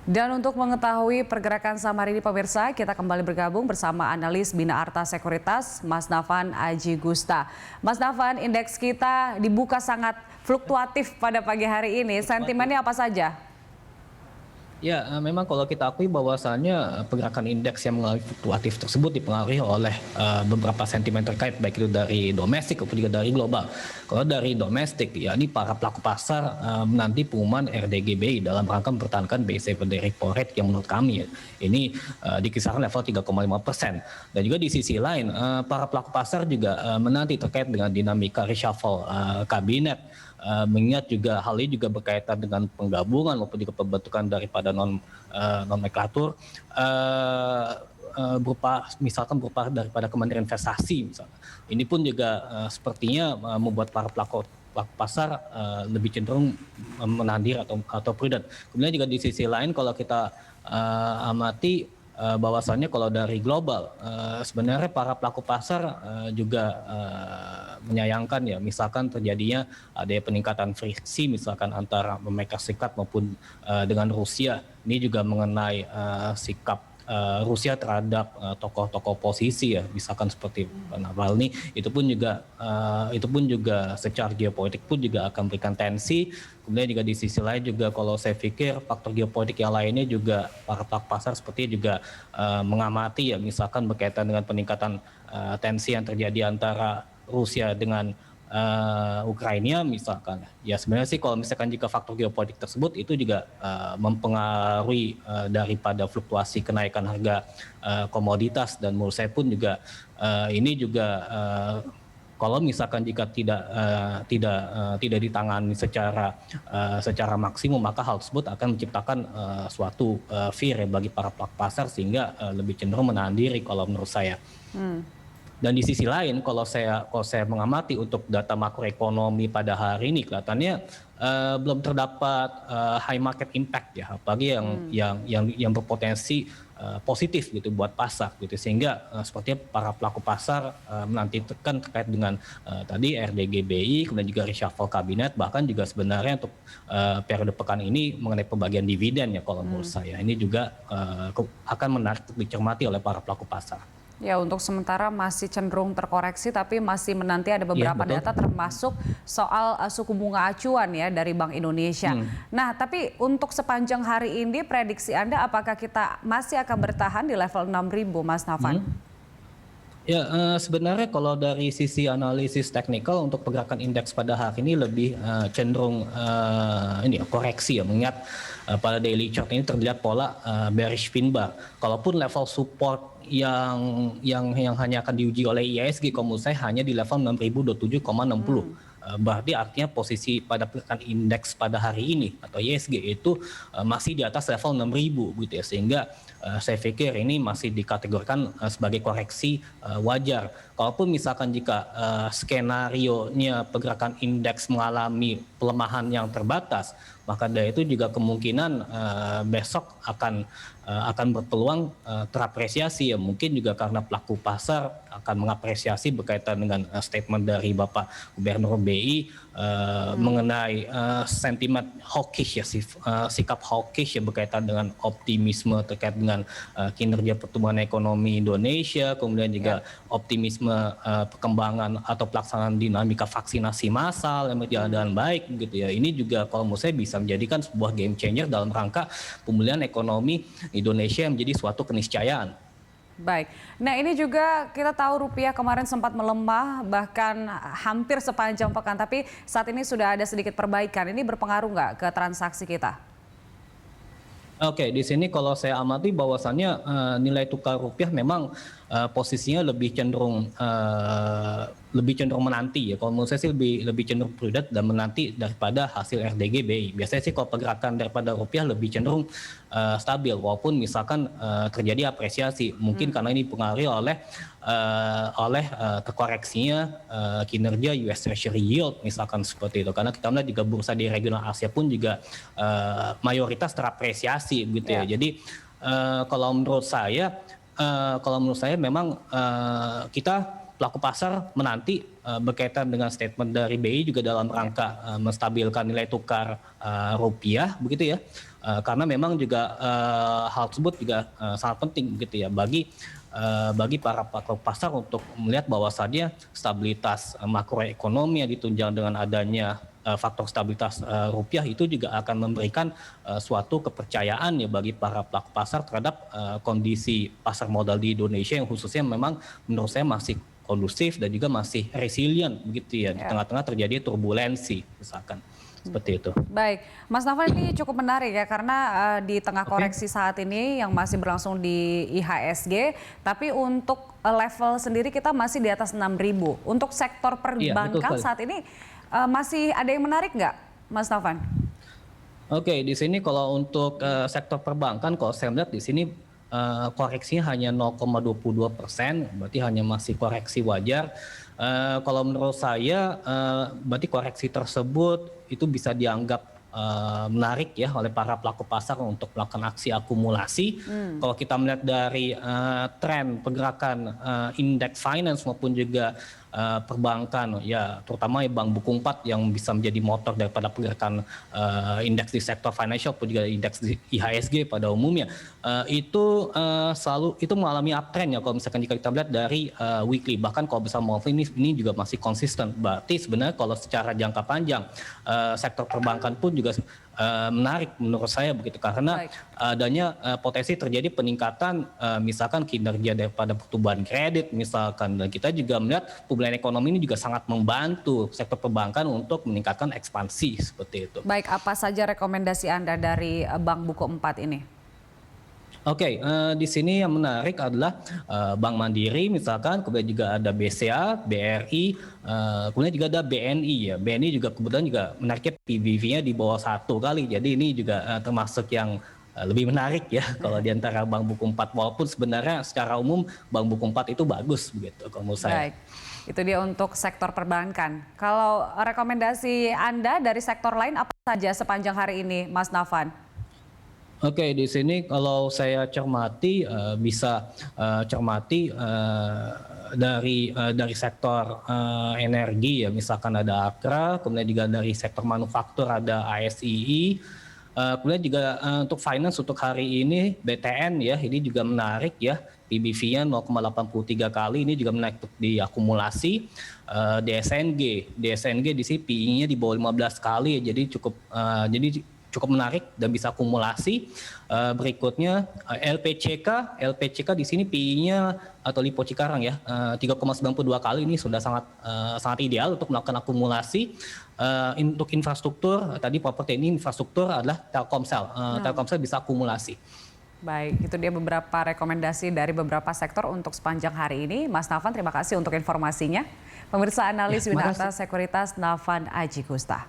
Dan untuk mengetahui pergerakan saham hari ini pemirsa, kita kembali bergabung bersama analis Bina Arta Sekuritas, Mas Nafan Aji Gusta. Mas Nafan, indeks kita dibuka sangat fluktuatif pada pagi hari ini. Sentimennya apa saja? Ya, memang kalau kita akui bahwasannya pergerakan indeks yang mengalami fluktuatif tersebut dipengaruhi oleh beberapa sentimen terkait baik itu dari domestik maupun juga dari global. Kalau dari domestik, ya ini para pelaku pasar menanti pengumuman RDGBI dalam rangka mempertahankan BI 7 day repo rate yang menurut kami ini di kisaran level 3,5%. Dan juga di sisi lain, para pelaku pasar juga menanti terkait dengan dinamika reshuffle kabinet. Mengingat juga hal ini juga berkaitan dengan penggabungan maupun juga pembentukan daripada nomenklatur berupa daripada Kementerian Investasi misalnya. Ini pun juga sepertinya membuat para pelaku pasar lebih cenderung menahan atau prudent. Kemudian juga di sisi lain kalau kita amati bahwasannya kalau dari global sebenarnya para pelaku pasar juga menyayangkan ya misalkan terjadinya ada peningkatan friksi misalkan antara Amerika Serikat maupun dengan Rusia. Ini juga mengenai sikap Rusia terhadap tokoh-tokoh oposisi ya misalkan seperti Navalny itu pun juga secara geopolitik pun juga akan memberikan tensi. Kemudian juga di sisi lain juga kalau saya pikir faktor geopolitik yang lainnya juga para pelaku pasar seperti juga mengamati ya misalkan berkaitan dengan peningkatan tensi yang terjadi antara Rusia dengan Ukraina misalkan. Ya sebenarnya sih kalau misalkan jika faktor geopolitik tersebut itu juga mempengaruhi daripada fluktuasi kenaikan harga komoditas dan menurut saya pun juga ini juga kalau misalkan jika tidak ditangani secara maksimum maka hal tersebut akan menciptakan suatu fear ya bagi para pelaku pasar sehingga lebih cenderung menahan diri kalau menurut saya. Dan di sisi lain kalau saya mengamati untuk data makroekonomi pada hari ini kelihatannya belum terdapat high market impact ya apalagi yang berpotensi positif gitu buat pasar gitu sehingga sepertinya para pelaku pasar menantikan terkait dengan tadi RDGBI kemudian juga reshuffle kabinet bahkan juga sebenarnya untuk periode pekan ini mengenai pembagian dividen ya kalau menurut saya ini juga akan menarik untuk dicermati oleh para pelaku pasar. Ya, untuk sementara masih cenderung terkoreksi, tapi masih menanti ada beberapa data termasuk soal suku bunga acuan ya dari Bank Indonesia. Nah, tapi untuk sepanjang hari ini prediksi Anda apakah kita masih akan bertahan di level 6.000, Mas Nafan? Ya, sebenarnya kalau dari sisi analisis teknikal untuk pergerakan indeks pada hari ini lebih cenderung koreksi ya mengingat pada daily chart ini terlihat pola bearish pin bar. Kalaupun level support yang hanya akan diuji oleh IISG kalau menurut saya hanya di level 6.027,60. Berarti artinya posisi pada pergerakan indeks pada hari ini atau IISG itu masih di atas level 6.000 gitu ya sehingga saya pikir ini masih dikategorikan sebagai koreksi wajar. Kalaupun misalkan jika skenario-nya pergerakan indeks mengalami pelemahan yang terbatas, maka dari itu juga kemungkinan besok akan berpeluang terapresiasi ya mungkin juga karena pelaku pasar akan mengapresiasi berkaitan dengan statement dari Bapak Gubernur BI mengenai sentimen hawkish ya sikap hawkish ya berkaitan dengan optimisme terkait dengan kinerja pertumbuhan ekonomi Indonesia kemudian juga optimisme perkembangan atau pelaksanaan dinamika vaksinasi massal yang berjalan dengan baik gitu ya ini juga kalau menurut saya bisa menjadikan sebuah game changer dalam rangka pemulihan ekonomi Indonesia yang menjadi suatu keniscayaan. Baik, nah ini juga kita tahu rupiah kemarin sempat melemah bahkan hampir sepanjang pekan, tapi saat ini sudah ada sedikit perbaikan. Ini berpengaruh nggak ke transaksi kita? Oke, di sini kalau saya amati bahwasannya nilai tukar rupiah memang posisinya lebih cenderung menanti ya. Kalau menurut saya sih lebih cenderung prudent dan menanti daripada hasil RDGBI. Biasanya sih kalau pergerakan daripada rupiah lebih cenderung stabil walaupun misalkan terjadi apresiasi. Mungkin karena ini dipengaruhi oleh terkoreksinya kinerja US Treasury yield misalkan seperti itu. Karena kita melihat juga bursa di regional Asia pun juga mayoritas terapresiasi gitu ya. Jadi kalau menurut saya memang kita pelaku pasar menanti berkaitan dengan statement dari BI juga dalam rangka menstabilkan nilai tukar rupiah begitu ya. Karena memang juga hal tersebut juga sangat penting begitu ya bagi para pelaku pasar untuk melihat bahwasannya stabilitas makroekonomi yang ditunjang dengan adanya faktor stabilitas rupiah itu juga akan memberikan suatu kepercayaan ya bagi para pelaku pasar terhadap kondisi pasar modal di Indonesia yang khususnya memang menurut saya masih kondusif dan juga masih resilient begitu ya di tengah-tengah terjadi turbulensi misalkan. Seperti itu. Baik, Mas Nafan, ini cukup menarik ya karena di tengah koreksi saat ini yang masih berlangsung di IHSG, tapi untuk level sendiri kita masih di atas 6.000. Untuk sektor perbankan saat ini masih ada yang menarik nggak, Mas Nafan? Oke, di sini kalau untuk sektor perbankan, kalau saya melihat di sini koreksinya hanya 0,22%, berarti hanya masih koreksi wajar. Kalau menurut saya, berarti koreksi tersebut itu bisa dianggap menarik ya oleh para pelaku pasar untuk melakukan aksi akumulasi. Kalau kita melihat dari tren pergerakan indeks finance maupun juga perbankan ya terutama ya Bank Bukopin yang bisa menjadi motor daripada pergerakan indeks di sektor financial pun juga indeks di IHSG pada umumnya itu selalu itu mengalami uptrend ya kalau misalkan jika kita melihat dari weekly, bahkan kalau bisa monthly ini juga masih konsisten. Berarti sebenarnya kalau secara jangka panjang sektor perbankan pun juga menarik menurut saya begitu karena adanya potensi terjadi peningkatan misalkan kinerja daripada pertumbuhan kredit misalkan, dan kita juga melihat pemulihan ekonomi ini juga sangat membantu sektor perbankan untuk meningkatkan ekspansi seperti itu. Baik, apa saja rekomendasi Anda dari Bank Bukopin ini? Oke, di sini yang menarik adalah Bank Mandiri misalkan, kemudian juga ada BCA, BRI, kemudian juga ada BNI ya. BNI juga kebetulan juga menariknya PBV-nya di bawah 1 kali. Jadi ini juga termasuk yang lebih menarik ya kalau di antara Bank Bukopin, walaupun sebenarnya secara umum Bank Bukopin itu bagus begitu kalau menurut saya. Baik. Itu dia untuk sektor perbankan. Kalau rekomendasi Anda dari sektor lain apa saja sepanjang hari ini, Mas Nafan? Oke, di sini kalau saya cermati bisa cermati dari sektor energi ya, misalkan ada Akra, kemudian juga dari sektor manufaktur ada ASII, kemudian juga untuk finance untuk hari ini BTN ya, ini juga menarik ya, PBV-nya 0,83 kali, ini juga menaik di akumulasi. DSNG di sini PI-nya di bawah 15 kali, jadi cukup menarik dan bisa akumulasi. Berikutnya LPCK di sini PI-nya atau Lipo Cikarang ya 3,92 kali, ini sudah sangat ideal untuk melakukan akumulasi. Untuk infrastruktur tadi properti ini infrastruktur adalah Telkomsel. Telkomsel bisa akumulasi. Baik, itu dia beberapa rekomendasi dari beberapa sektor untuk sepanjang hari ini. Mas Nafan, terima kasih untuk informasinya. Pemirsa, analis Winata Sekuritas Nafan Aji Gusta.